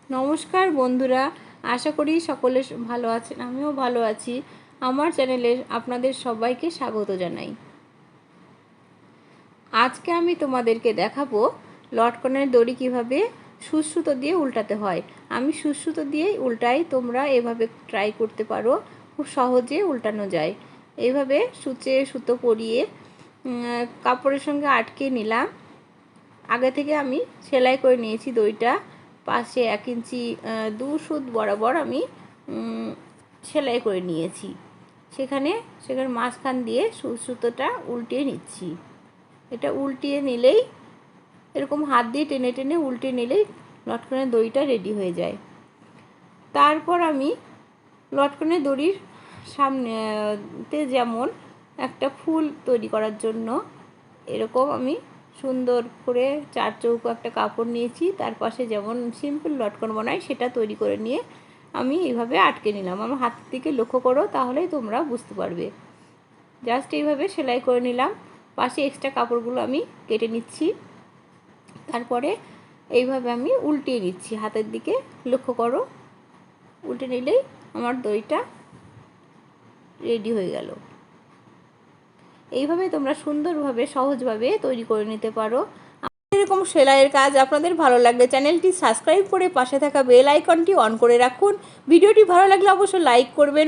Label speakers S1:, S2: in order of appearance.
S1: নমস্কার বন্ধুরা, আশা করি সকলে ভালো আছেন। আমিও ভালো আছি। আমার চ্যানেলে আপনাদের সবাইকে স্বাগত জানাই। আজকে আমি তোমাদেরকে দেখাবো লটকনের দড়ি কিভাবে সুঁচ-সুতো দিয়ে উল্টাতে হয়। আমি সুঁচ-সুতো দিয়েই উল্টাই, তোমরা এভাবে ট্রাই করতে পারো, খুব সহজে উল্টানো যায়। এইভাবে সূচে সুতো পরিয়ে কাপড়ের সঙ্গে আটকে নিলাম। আগে থেকে আমি সেলাই করে নিয়েছি দড়িটা। পাশে 1 ইঞ্চি 2 সুত বরাবর আমি সেলাই করে নিয়েছি। সেখানে মাঝখান দিয়ে সুতোটা উল্টিয়ে নিচ্ছি। এটা উল্টিয়ে নিলেই, এরকম হাত দিয়ে টেনে টেনে উল্টে নিলেই লটকনের দড়িটা রেডি হয়ে যায়। তারপর আমি লটকনের দড়ির সামনেতে যেমন একটা ফুল তৈরি করার জন্য এরকম আমি সুন্দর করে 4 চৌকো একটা কাপড় নিয়েছি। তার পাশে যেমন সিম্পল লটকন বানাই সেটা তৈরি করে নিয়ে আমি এইভাবে আটকে নিলাম। আমার হাতের দিকে লক্ষ্য করো, তাহলেই তোমরা বুঝতে পারবে। জাস্ট এইভাবে সেলাই করে নিলাম। পাশে এক্সট্রা কাপড়গুলো আমি কেটে নিচ্ছি। তারপরে এইভাবে আমি উল্টিয়ে নিচ্ছি, হাতের দিকে লক্ষ্য করো। উল্টে নিলেই আমার দড়িটা রেডি হয়ে গেল। এইভাবে তোমরা সুন্দরভাবে সহজভাবে তৈরি করে নিতে পারো। এরকম সেলাইয়ের কাজ আপনাদের ভালো লাগলে চ্যানেলটি সাবস্ক্রাইব করে পাশে থাকা বেল আইকনটি অন করে রাখুন। ভিডিওটি ভালো লাগলে অবশ্যই লাইক করবেন।